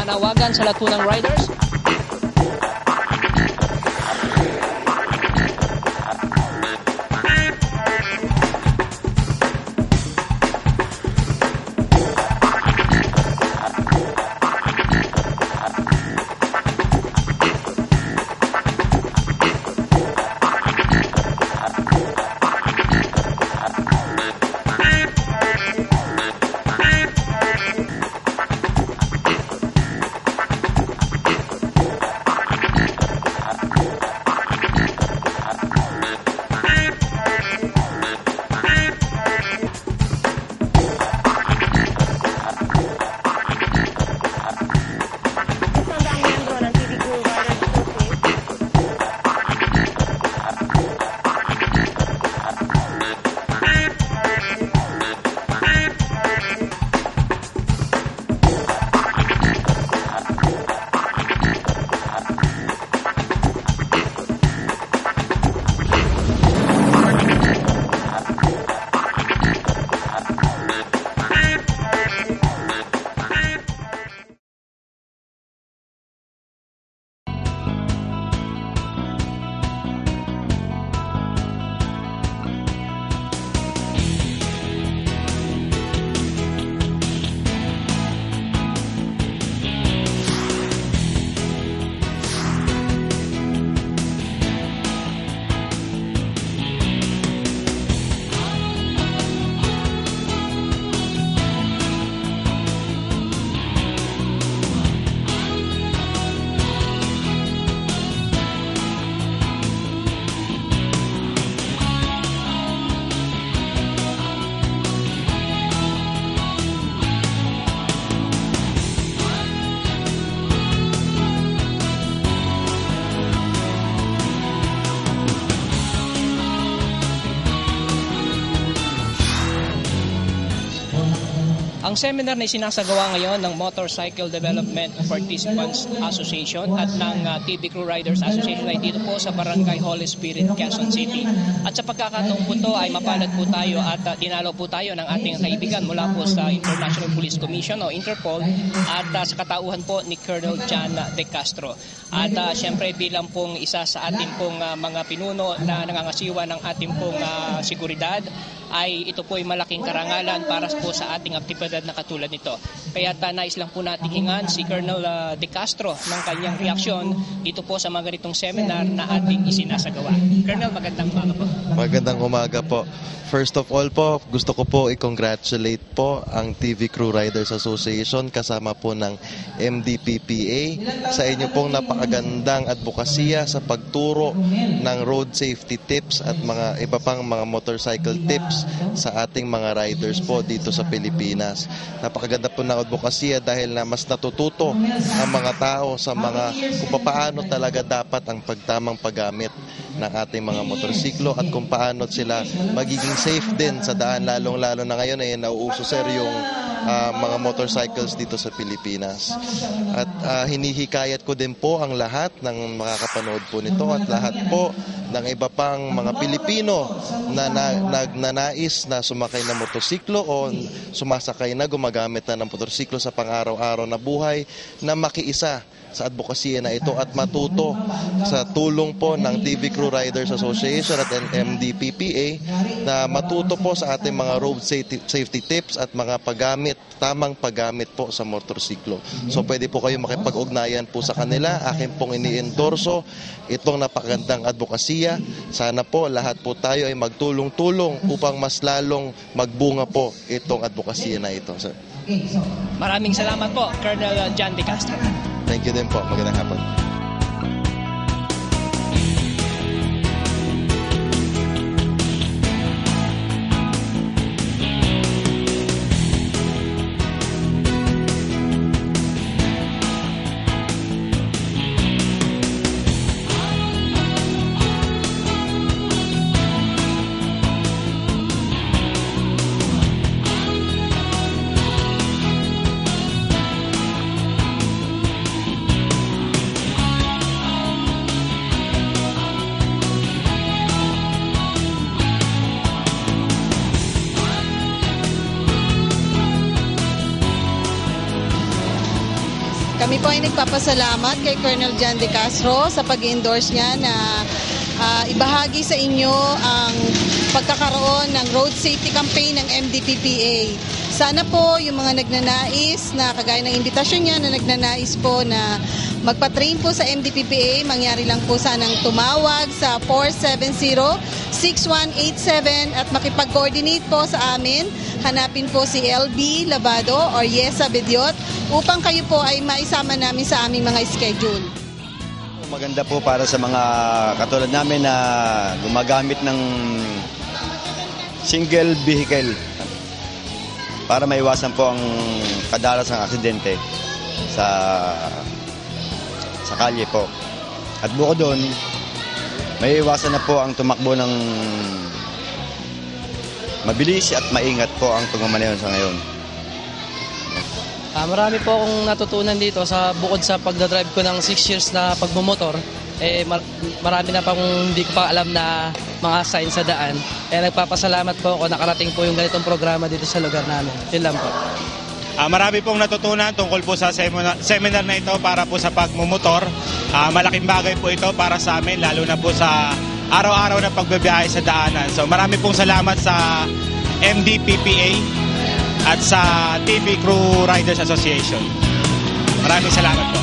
panawagan sa lahat po ng riders. Ang seminar na isinasagawa ngayon ng Motorcycle Development Participants Association at ng TV Crew Riders Association ay dito po sa Barangay Holy Spirit, Quezon City. At sa pagkakataong po ito ay mapalad po tayo at dinalaw po tayo ng ating kaibigan mula po sa International Police Commission o Interpol at sa katauhan po ni Colonel John De Castro. At syempre bilang pong isa sa ating pong mga pinuno na nangangasiwa ng ating pong seguridad, ay ito po ay malaking karangalan para po sa ating aktibidad na katulad nito. Kaya nais lang po natin hingan si Colonel De Castro ng kanyang reaksyon dito po sa mga ganitong seminar na ating isinasagawa. Colonel, magandang umaga po. Magandang umaga po. First of all po, gusto ko po i-congratulate po ang TV Crew Riders Association kasama po ng MDPPA sa inyo pong napakagandang advokasya sa pagturo ng road safety tips at mga iba pang mga motorcycle tips sa ating mga riders po dito sa Pilipinas. Napakaganda po ng advokasya dahil na mas natututo ang mga tao sa mga kung paano talaga dapat ang pagtamang paggamit ng ating mga motorsiklo at kung paano sila magiging safe din sa daan, lalong-lalo na ngayon ay nauuso sir yung mga motorcycles dito sa Pilipinas. At hinihikayat ko din po ang lahat ng makakapanood po nito at lahat po ng iba pang mga Pilipino na nagnanais na sumakay ng motorsiklo o sumasakay na gumagamit na ng motorsiklo sa pang-araw-araw na buhay na makiisa sa advokasya na ito at matuto sa tulong po ng TV Crew Riders Association at MDPPA na matuto po sa ating mga road safety tips at mga tamang paggamit po sa motorsiklo. So pwede po kayo makipag-ugnayan po sa kanila. Akin pong ini-endorso itong napakagandang advokasya. Sana po lahat po tayo ay magtulong-tulong upang mas lalong magbunga po itong advokasya na ito, sir. Maraming salamat po, Colonel John De Castro. Thank you din po. Magandang hapon. Kami po ay nagpapasalamat kay Colonel John De Castro sa pag-endorse niya na ibahagi sa inyo ang pagkakaroon ng road safety campaign ng MDPPA. Sana po yung mga nagnanais na kagaya ng imbitasyon niya na nagnanais po na magpa-train po sa MDPPA, mangyari lang po sanang tumawag sa 470-6187 at makipag-coordinate po sa amin. Hanapin po si LB Labado or Yesa Bediot upang kayo po ay maisama namin sa aming mga schedule. Maganda po para sa mga katulad namin na gumagamit ng single vehicle para maiwasan po ang kadalasang aksidente sa kalye po. At bukod doon, may iwasan na po ang tumakbo ng mabilis at maingat po ang pagmamaneho sa ngayon. Marami po akong natutunan dito bukod sa pagdadrive ko ng 6 years na pagmumotor. Marami na pang hindi ko pa alam na mga signs sa daan. Nagpapasalamat po ako nakarating po yung ganitong programa dito sa lugar namin. Yun lang po. Marami pong natutunan tungkol po sa seminar na ito para po sa pagmumotor. Malaking bagay po ito para sa amin, lalo na po sa araw-araw na pagbibiyahe sa daanan. So marami pong salamat sa MDPPA at sa TV Crew Riders Association. Maraming salamat po.